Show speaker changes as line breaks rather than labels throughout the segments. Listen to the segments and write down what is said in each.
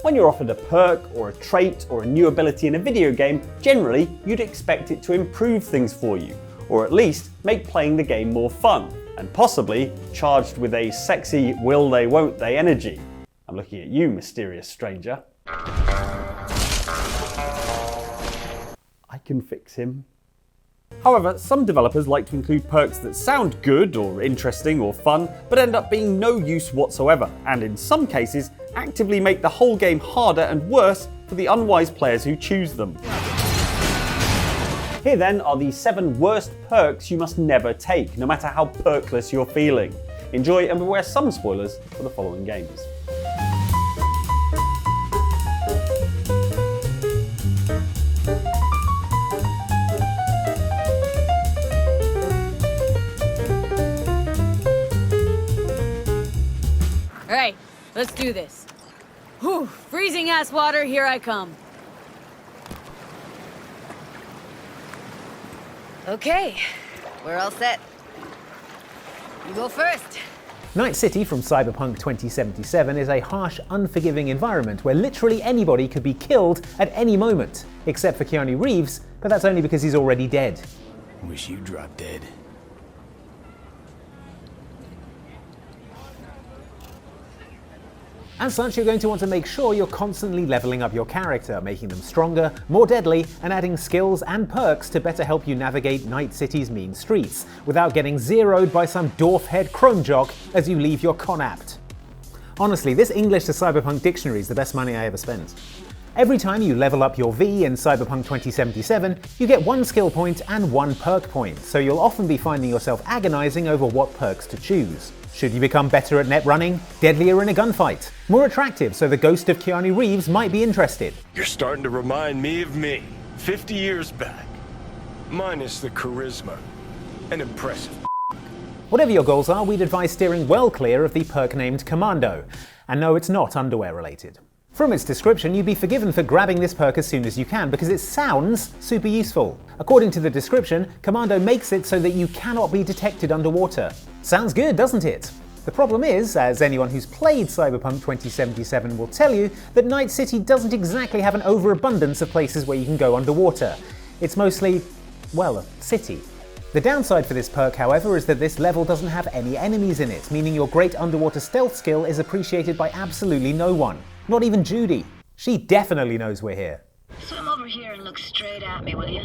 When you're offered a perk or a trait or a new ability in a video game, generally you'd expect it to improve things for you, or at least make playing the game more fun, and possibly charged with a sexy will they won't they energy. I'm looking at you, mysterious stranger. I can fix him. However, some developers like to include perks that sound good or interesting or fun, but end up being no use whatsoever, and in some cases, actively make the whole game harder and worse for the unwise players who choose them. Here then are the 7 worst perks you must never take, no matter how perkless you're feeling. Enjoy, and beware some spoilers for the following games.
Alright, let's do this. Whew, freezing ass water, here I come. Okay, we're all set. You go first.
Night City from Cyberpunk 2077 is a harsh, unforgiving environment where literally anybody could be killed at any moment, except for Keanu Reeves, but that's only because he's already dead.
Wish you dropped dead.
As such, you're going to want to make sure you're constantly leveling up your character, making them stronger, more deadly, and adding skills and perks to better help you navigate Night City's mean streets, without getting zeroed by some dwarf head chrome jock as you leave your con-apt. Honestly, this English to Cyberpunk dictionary is the best money I ever spent. Every time you level up your V in Cyberpunk 2077, you get 1 skill point and 1 perk point, so you'll often be finding yourself agonizing over what perks to choose. Should you become better at net running, deadlier in a gunfight, more attractive so the ghost of Keanu Reeves might be interested?
You're starting to remind me of me, 50 years back. Minus the charisma. An impressive.
Whatever your goals are, we'd advise steering well clear of the perk named Commando. And no, it's not underwear related. From its description, you'd be forgiven for grabbing this perk as soon as you can because it sounds super useful. According to the description, Commando makes it so that you cannot be detected underwater. Sounds good, doesn't it? The problem is, as anyone who's played Cyberpunk 2077 will tell you, that Night City doesn't exactly have an overabundance of places where you can go underwater. It's mostly, well, a city. The downside for this perk, however, is that this level doesn't have any enemies in it, meaning your great underwater stealth skill is appreciated by absolutely no one. Not even Judy. She definitely knows we're here.
Swim over here and look straight at me, will you?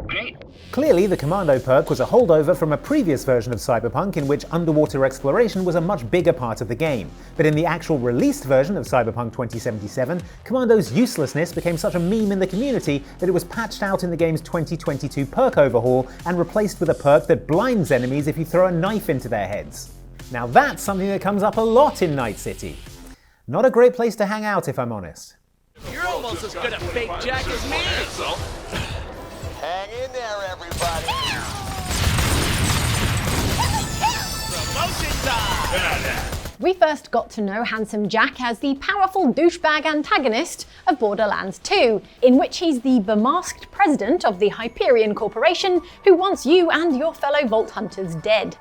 Great.
Clearly, the Commando perk was a holdover from a previous version of Cyberpunk in which underwater exploration was a much bigger part of the game. But in the actual released version of Cyberpunk 2077, Commando's uselessness became such a meme in the community that it was patched out in the game's 2022 perk overhaul and replaced with a perk that blinds enemies if you throw a knife into their heads. Now that's something that comes up a lot in Night City. Not a great place to hang out, if I'm honest.
You're almost as good a fake Jack as me!
Hang in there, everybody!
Promotion time!
We first got to know Handsome Jack as the powerful douchebag antagonist of Borderlands 2, in which he's the bemasked president of the Hyperion Corporation who wants you and your fellow Vault Hunters dead.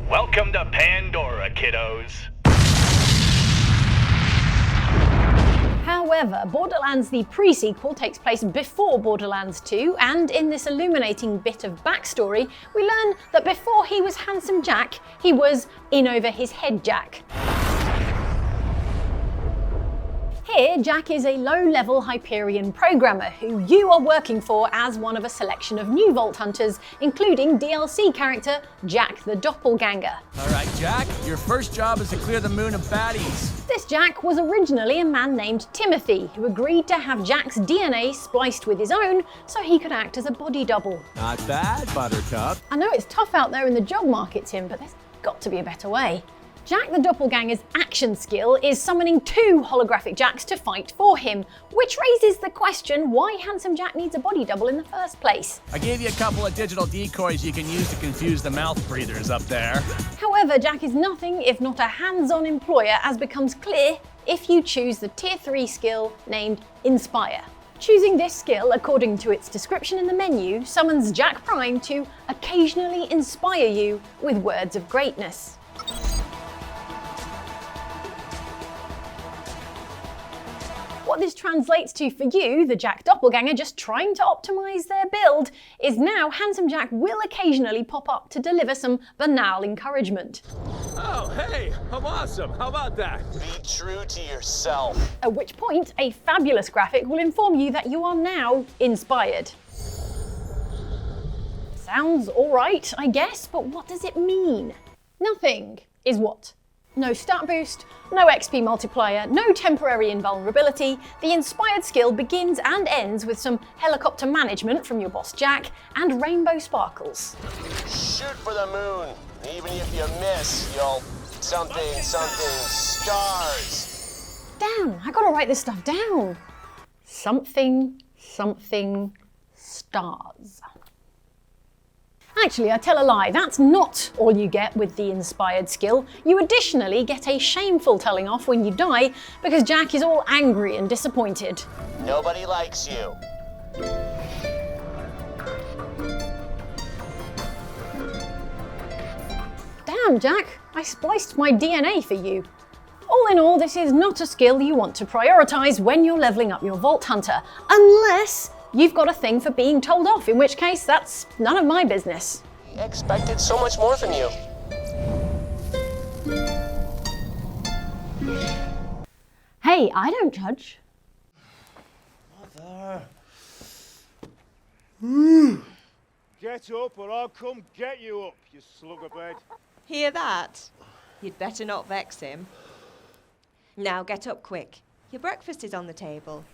Welcome to Pandora, kiddos.
However, Borderlands the pre-sequel takes place before Borderlands 2, and in this illuminating bit of backstory, we learn that before he was Handsome Jack, he was in over his head Jack. Here, Jack is a low-level Hyperion programmer who you are working for as one of a selection of new Vault Hunters, including DLC character Jack the Doppelganger.
Alright Jack, your first job is to clear the moon of baddies.
This Jack was originally a man named Timothy, who agreed to have Jack's DNA spliced with his own so he could act as a body double.
Not bad, Buttercup.
I know it's tough out there in the job market, Tim, but there's got to be a better way. Jack the Doppelganger's action skill is summoning 2 holographic Jacks to fight for him, which raises the question why Handsome Jack needs a body double in the first place.
I gave you a couple of digital decoys you can use to confuse the mouth breathers up there.
However, Jack is nothing if not a hands-on employer, as becomes clear if you choose the Tier 3 skill named Inspire. Choosing this skill, according to its description in the menu, summons Jack Prime to occasionally inspire you with words of greatness. What this translates to for you, the Jack doppelganger just trying to optimise their build, is now Handsome Jack will occasionally pop up to deliver some banal encouragement.
Oh, hey, I'm awesome. How about that?
Be true to yourself.
At which point, a fabulous graphic will inform you that you are now inspired. Sounds alright, I guess, but what does it mean? Nothing is what? No stat boost, no XP multiplier, no temporary invulnerability. The inspired skill begins and ends with some helicopter management from your boss Jack and rainbow sparkles.
Shoot for the moon. Even if you miss, you'll something stars.
Damn, I gotta write this stuff down. Something stars. Actually, I tell a lie, that's not all you get with the inspired skill. You additionally get a shameful telling off when you die because Jack is all angry and disappointed.
Nobody likes you.
Damn, Jack, I spliced my DNA for you. All in all, this is not a skill you want to prioritise when you're levelling up your Vault Hunter, unless you've got a thing for being told off, in which case that's none of my business.
I expected so much more from you.
Hey, I don't judge.
Mother. Get up or I'll come get you up, you slugabed.
Hear that? You'd better not vex him. Now get up quick. Your breakfast is on the table.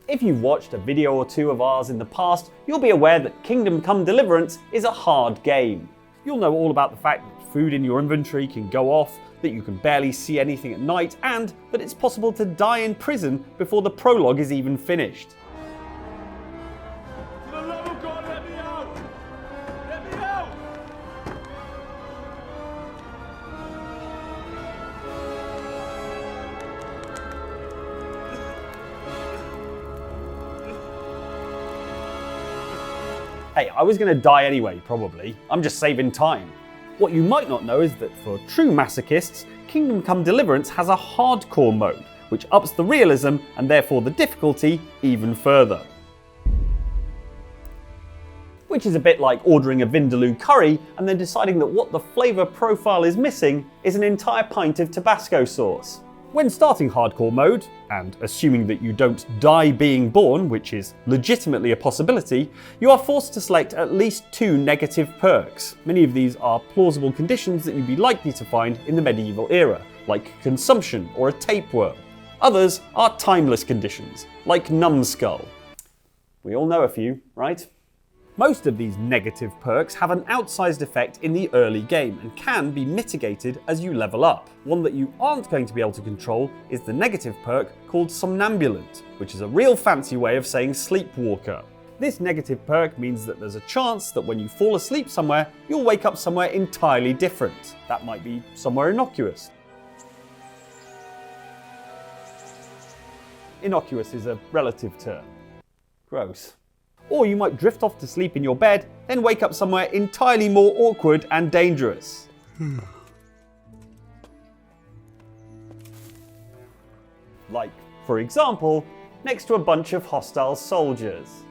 If you've watched a video or two of ours in the past, you'll be aware that Kingdom Come Deliverance is a hard game. You'll know all about the fact that food in your inventory can go off, that you can barely see anything at night, and that it's possible to die in prison before the prologue is even finished.
For the love of God, let me out! Let me out!
Hey, I was going to die anyway, probably. I'm just saving time. What you might not know is that for true masochists, Kingdom Come Deliverance has a hardcore mode, which ups the realism and therefore the difficulty even further. Which is a bit like ordering a Vindaloo curry and then deciding that what the flavour profile is missing is an entire pint of Tabasco sauce. When starting hardcore mode, and assuming that you don't die being born, which is legitimately a possibility, you are forced to select at least 2 negative perks. Many of these are plausible conditions that you'd be likely to find in the medieval era, like consumption or a tapeworm. Others are timeless conditions, like numbskull. We all know a few, right? Most of these negative perks have an outsized effect in the early game and can be mitigated as you level up. One that you aren't going to be able to control is the negative perk called Somnambulant, which is a real fancy way of saying sleepwalker. This negative perk means that there's a chance that when you fall asleep somewhere, you'll wake up somewhere entirely different. That might be somewhere innocuous. Innocuous is a relative term. Gross. Or you might drift off to sleep in your bed, then wake up somewhere entirely more awkward and dangerous. Like, for example, next to a bunch of hostile soldiers.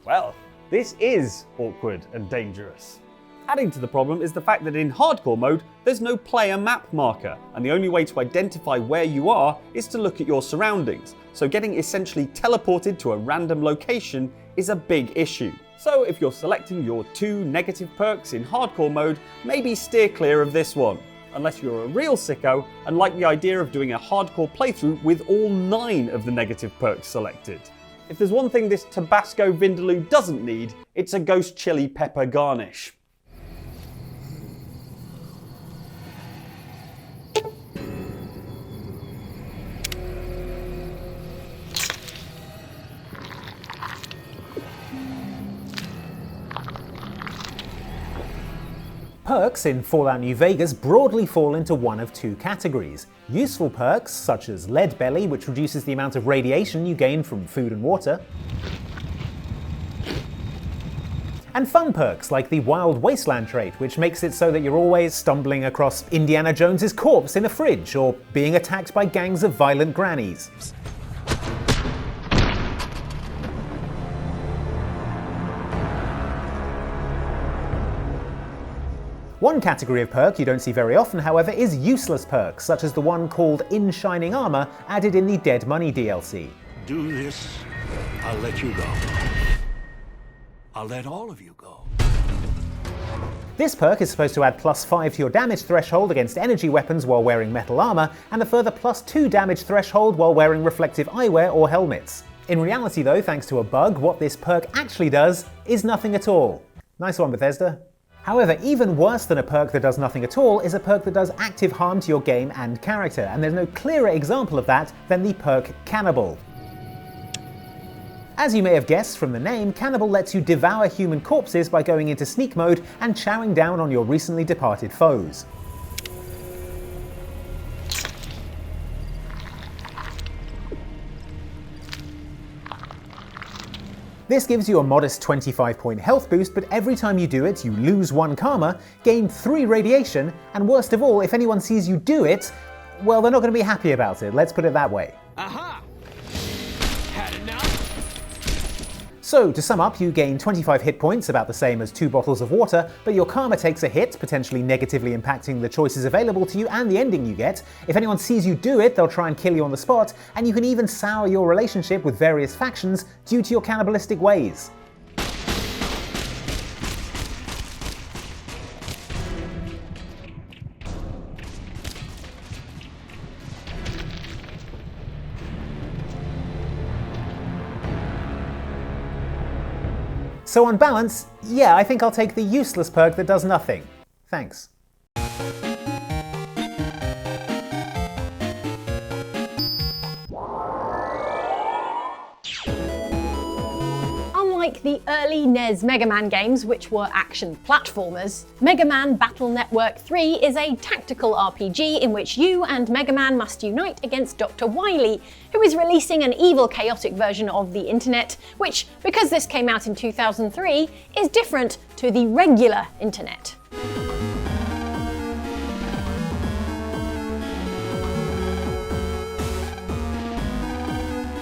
Well, this is awkward and dangerous. Adding to the problem is the fact that in hardcore mode, there's no player map marker, and the only way to identify where you are is to look at your surroundings, so getting essentially teleported to a random location is a big issue. So if you're selecting your 2 negative perks in hardcore mode, maybe steer clear of this one, unless you're a real sicko and like the idea of doing a hardcore playthrough with all 9 of the negative perks selected. If there's one thing this Tabasco Vindaloo doesn't need, it's a ghost chili pepper garnish.
Perks in Fallout New Vegas broadly fall into one of 2 categories. Useful perks, such as Lead Belly, which reduces the amount of radiation you gain from food and water, And fun perks like the Wild Wasteland trait, which makes it so that you're always stumbling across Indiana Jones's corpse in a fridge, or being attacked by gangs of violent grannies. One category of perk you don't see very often, however, is useless perks, such as the one called In Shining Armor, added in the Dead Money DLC.
Do this, I'll let you go. I'll let all of you go.
This perk is supposed to add +5 to your damage threshold against energy weapons while wearing metal armor, and a further +2 damage threshold while wearing reflective eyewear or helmets. In reality though, thanks to a bug, what this perk actually does is nothing at all. Nice one, Bethesda. However, even worse than a perk that does nothing at all is a perk that does active harm to your game and character, and there's no clearer example of that than the perk Cannibal. As you may have guessed from the name, Cannibal lets you devour human corpses by going into sneak mode and chowing down on your recently departed foes. This gives you a modest 25-point health boost, but every time you do it, you lose 1 karma, gain 3 radiation, and worst of all, if anyone sees you do it, well, they're not going to be happy about it, let's put it that way.
Aha! Had enough?
So, to sum up, you gain 25 hit points, about the same as 2 bottles of water, but your karma takes a hit, potentially negatively impacting the choices available to you and the ending you get. If anyone sees you do it, they'll try and kill you on the spot, and you can even sour your relationship with various factions due to your cannibalistic ways. So on balance, yeah, I think I'll take the useless perk that does nothing. Thanks.
Unlike the early NES Mega Man games, which were action platformers, Mega Man Battle Network 3 is a tactical RPG in which you and Mega Man must unite against Dr. Wily, who is releasing an evil, chaotic version of the internet, which, because this came out in 2003, is different to the regular internet.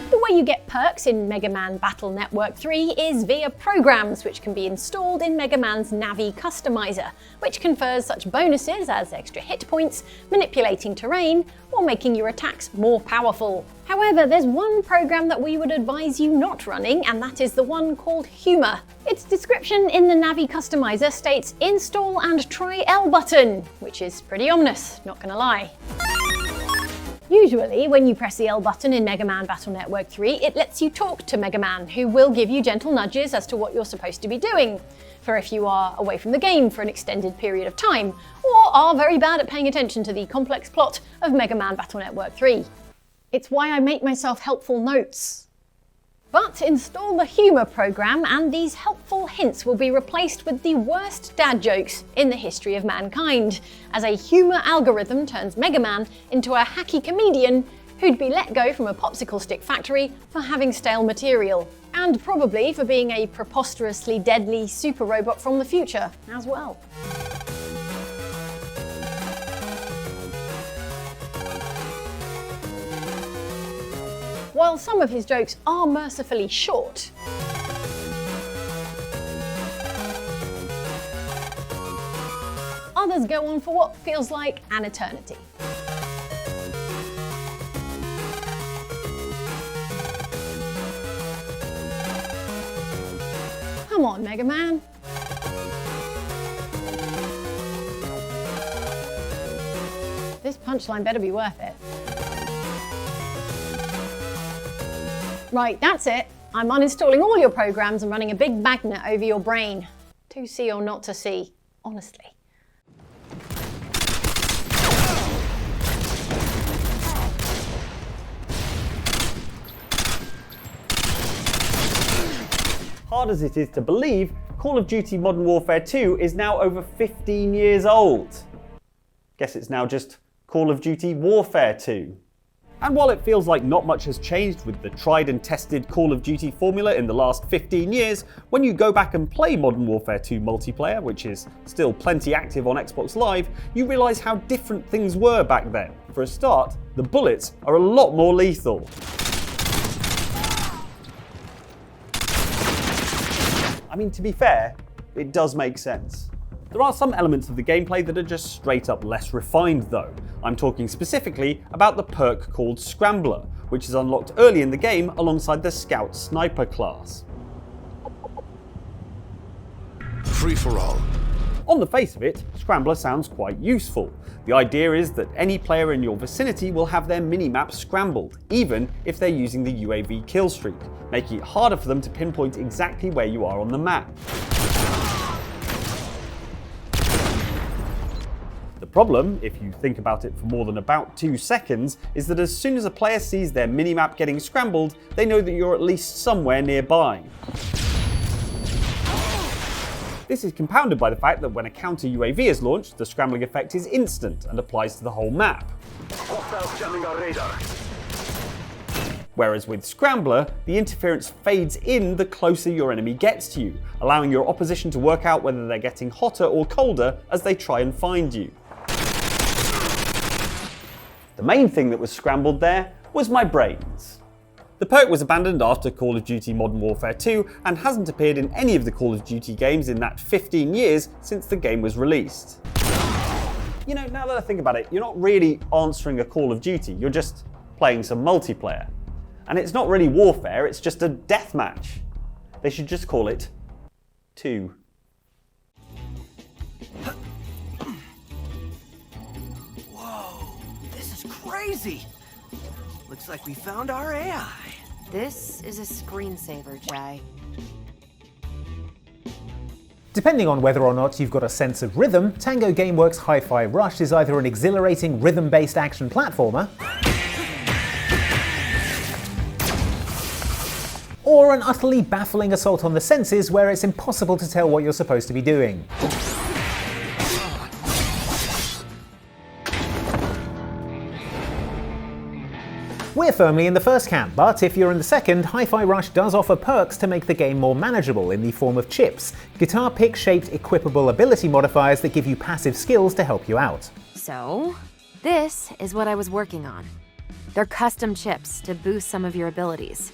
The way you get perks in Mega Man Battle Network 3 is via programs, which can be installed in Mega Man's Navi Customizer, which confers such bonuses as extra hit points, manipulating terrain, or making your attacks more powerful. However, there's one program that we would advise you not running, and that is the one called Humor. Its description in the Navi Customizer states, "Install and try L button," which is pretty ominous, not gonna lie. Usually, when you press the L button in Mega Man Battle Network 3, it lets you talk to Mega Man, who will give you gentle nudges as to what you're supposed to be doing, for if you are away from the game for an extended period of time, or are very bad at paying attention to the complex plot of Mega Man Battle Network 3. It's why I make myself helpful notes. But install the Humor program and these helpful hints will be replaced with the worst dad jokes in the history of mankind, as a humour algorithm turns Mega Man into a hacky comedian who'd be let go from a popsicle stick factory for having stale material, and probably for being a preposterously deadly super robot from the future as well. While some of his jokes are mercifully short, others go on for what feels like an eternity. Come on, Mega Man. This punchline better be worth it. Right, that's it. I'm uninstalling all your programs and running a big magnet over your brain. To see or not to see, honestly.
Hard as it is to believe, Call of Duty Modern Warfare 2 is now over 15 years old. Guess it's now just Call of Duty Warfare 2. And while it feels like not much has changed with the tried and tested Call of Duty formula in the last 15 years, when you go back and play Modern Warfare 2 multiplayer, which is still plenty active on Xbox Live, you realise how different things were back then. For a start, the bullets are a lot more lethal. I mean, to be fair, it does make sense. There are some elements of the gameplay that are just straight up less refined though. I'm talking specifically about the perk called Scrambler, which is unlocked early in the game alongside the Scout Sniper class.
Free for all.
On the face of it, Scrambler sounds quite useful. The idea is that any player in your vicinity will have their minimap scrambled, even if they're using the UAV kill streak, making it harder for them to pinpoint exactly where you are on the map. The problem, if you think about it for more than about 2 seconds, is that as soon as a player sees their minimap getting scrambled, they know that you're at least somewhere nearby. This is compounded by the fact that when a counter UAV is launched, the scrambling effect is instant and applies to the whole map. Whereas with Scrambler, the interference fades in the closer your enemy gets to you, allowing your opposition to work out whether they're getting hotter or colder as they try and find you. The main thing that was scrambled there was my brains. The perk was abandoned after Call of Duty Modern Warfare 2 and hasn't appeared in any of the Call of Duty games in that 15 years since the game was released. You know, now that I think about it, you're not really answering a Call of Duty, you're just playing some multiplayer. And it's not really warfare, it's just a deathmatch. They should just call it 2.
Crazy! Looks like we found our AI.
This is a screensaver, Jay.
Depending on whether or not you've got a sense of rhythm, Tango Gameworks Hi-Fi Rush is either an exhilarating rhythm-based action platformer, or an utterly baffling assault on the senses where it's impossible to tell what you're supposed to be doing. We're firmly in the first camp, but if you're in the second, Hi-Fi Rush does offer perks to make the game more manageable in the form of chips, guitar pick-shaped equipable ability modifiers that give you passive skills to help you out.
So, this is what I was working on. They're custom chips to boost some of your abilities.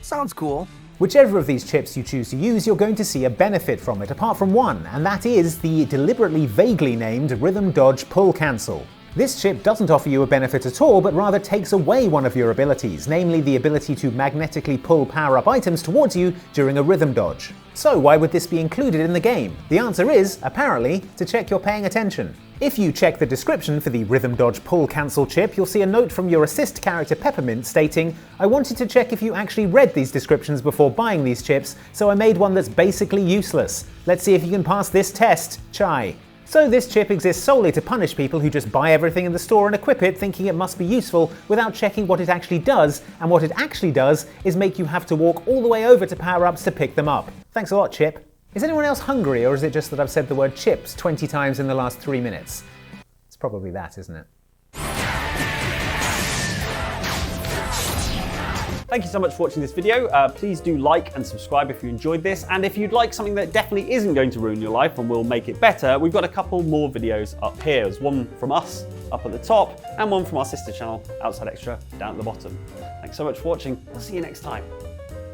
Sounds cool.
Whichever of these chips you choose to use, you're going to see a benefit from it, apart from one, and that is the deliberately vaguely named Rhythm Dodge Pull Cancel. This chip doesn't offer you a benefit at all, but rather takes away one of your abilities, namely the ability to magnetically pull power-up items towards you during a rhythm dodge. So why would this be included in the game? The answer is, apparently, to check you're paying attention. If you check the description for the Rhythm Dodge Pull Cancel chip, you'll see a note from your assist character Peppermint stating, "I wanted to check if you actually read these descriptions before buying these chips, so I made one that's basically useless. Let's see if you can pass this test, Chai." So this chip exists solely to punish people who just buy everything in the store and equip it thinking it must be useful without checking what it actually does, and what it actually does is make you have to walk all the way over to power-ups to pick them up. Thanks a lot, Chip. Is anyone else hungry, or is it just that I've said the word chips 20 times in the last 3 minutes? It's probably that, isn't it?
Thank you so much for watching this video. Please do like and subscribe if you enjoyed this, and if you'd like something that definitely isn't going to ruin your life and will make it better, we've got a couple more videos up here. There's one from us up at the top and one from our sister channel, Outside Extra, down at the bottom. Thanks so much for watching. I'll see you next time.